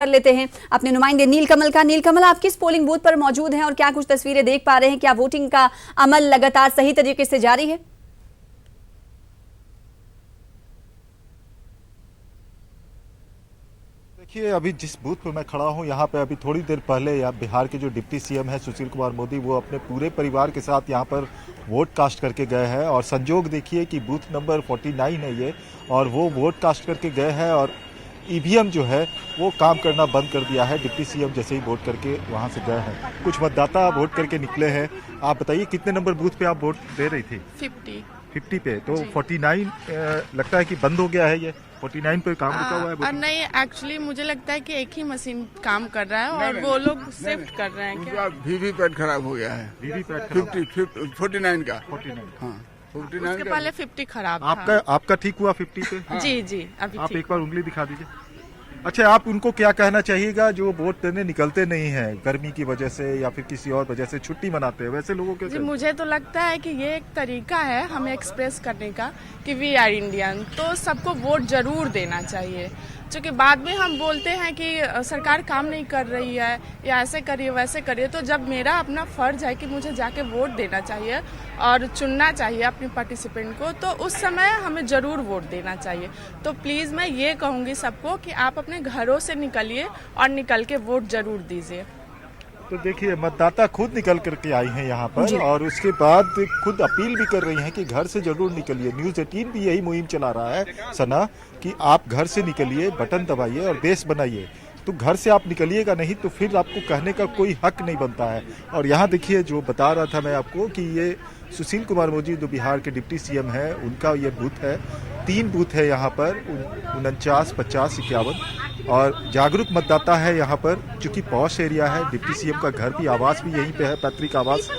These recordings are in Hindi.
कर लेते हैं अपने नुमाइंदे नीलकमल का। नीलकमल, आप किस पोलिंग बूथ पर मौजूद हैं और क्या कुछ तस्वीरें देख पा रहे हैं? क्या वोटिंग का अमल लगातार सही तरीके से जारी है? देखिए, अभी जिस बूथ पर मैं खड़ा हूं यहाँ पे अभी थोड़ी देर पहले यहाँ बिहार के जो डिप्टी सीएम है सुशील कुमार मोदी, वो अपने पूरे परिवार के साथ यहाँ पर वोट कास्ट करके गए हैं। और संजोग देखिए कि बूथ नंबर 49 है ये, और वो वोट कास्ट करके गए हैं और ईवीएम जो है वो काम करना बंद कर दिया है। डिप्टी सीएम जैसे ही वोट करके वहाँ से गए हैं। कुछ मतदाता वोट करके निकले हैं। आप बताइए कितने नंबर बूथ पे आप वोट दे रही थी? 50 पे। तो 49 लगता है कि बंद हो गया है ये। 49 पे काम रुका हुआ है? नहीं, एक्चुअली मुझे लगता है कि एक ही मशीन काम कर रहा है और वो लोग शिफ्ट कर रहे हैं। क्या वीवीपैट खराब हो गया है? वीवीपैट 49 का 49। हाँ, 49 उसके का। पहले 50 खराब था। आपका ठीक हुआ 50 पे? जी अभी आप ठीक। एक बार उंगली दिखा दीजिए। अच्छा, आप उनको क्या कहना चाहिएगा जो वोट देने निकलते नहीं हैं गर्मी की वजह से या फिर किसी और वजह से छुट्टी मनाते हैं, वैसे लोगों के? जी, मुझे तो लगता है कि ये एक तरीका है हमें एक्सप्रेस करने का कि वी आर इंडियन, तो सबको वोट जरूर देना चाहिए। क्योंकि बाद में हम बोलते हैं कि सरकार काम नहीं कर रही है या ऐसे करिए वैसे करिए, तो जब मेरा अपना फर्ज है कि मुझे जाके वोट देना चाहिए और चुनना चाहिए अपने पार्टिसिपेंट को, तो उस समय हमें जरूर वोट देना चाहिए। तो प्लीज़ मैं ये कहूँगी सबको कि आप अपने घरों से निकलिए और निकल के वोट जरूर दीजिए। तो देखिए, मतदाता खुद निकल करके आई हैं यहाँ पर और उसके बाद खुद अपील भी कर रही हैं कि घर से जरूर निकलिए। न्यूज़ 18 भी यही मुहिम चला रहा है सना, कि आप घर से निकलिए, बटन दबाइए और देश बनाइए। तो घर से आप निकलिएगा नहीं तो फिर आपको कहने का कोई हक नहीं बनता है। और यहाँ देखिए, जो बता रहा था मैं आपको कि ये सुशील कुमार मोदी जो बिहार के डिप्टी सीएम है, उनका ये बूथ है। 3 बूथ है यहाँ पर, 49, 50, 51। और जागरूक मतदाता है यहाँ पर, चूंकि पॉश एरिया है। डिप्टी सीएम का घर भी, आवास भी यहीं पे है, पैतृक आवास।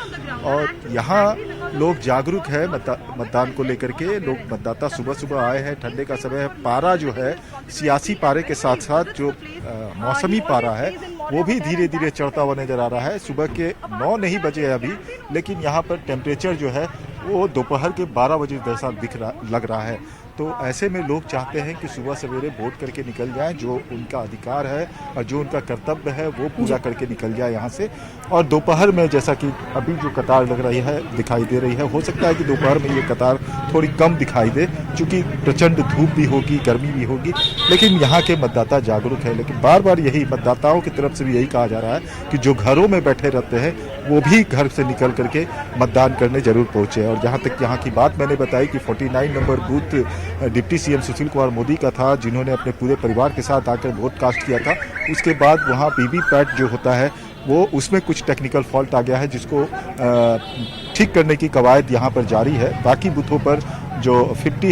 और यहाँ लोग जागरूक है मतदान को लेकर के। लोग मतदाता सुबह सुबह आए हैं, ठंडे का समय है। पारा जो है सियासी पारे के साथ साथ जो मौसमी पारा है वो भी धीरे धीरे चढ़ता हुआ नजर आ रहा है। सुबह के 9 नहीं बजे अभी, लेकिन यहाँ पर टेम्परेचर जो है वो दोपहर के 12 बजे जैसा लग रहा है। तो ऐसे में लोग चाहते हैं कि सुबह सवेरे वोट करके निकल जाएं, जो उनका अधिकार है और जो उनका कर्तव्य है वो पूरा करके निकल जाए यहाँ से। और दोपहर में जैसा कि अभी जो कतार लग रही है, दिखाई दे रही है, हो सकता है कि दोपहर में ये कतार थोड़ी कम दिखाई दे, क्योंकि प्रचंड धूप भी होगी, गर्मी भी होगी। लेकिन यहाँ के मतदाता जागरूक है। लेकिन बार बार यही मतदाताओं की तरफ से भी यही कहा जा रहा है कि जो घरों में बैठे रहते हैं वो भी घर से निकल करके मतदान करने जरूर पहुंचे। और जहाँ तक यहाँ की बात मैंने बताई कि 49 number booth deputy CM Sushil Kumar Modi का था, जिन्होंने अपने पूरे परिवार के साथ आकर वोट कास्ट किया था। उसके बाद वहाँ वीवीपैट जो होता है वो, उसमें कुछ टेक्निकल फॉल्ट आ गया है, जिसको ठीक करने की कवायद यहाँ पर जारी है। बाकी बूथों पर जो 50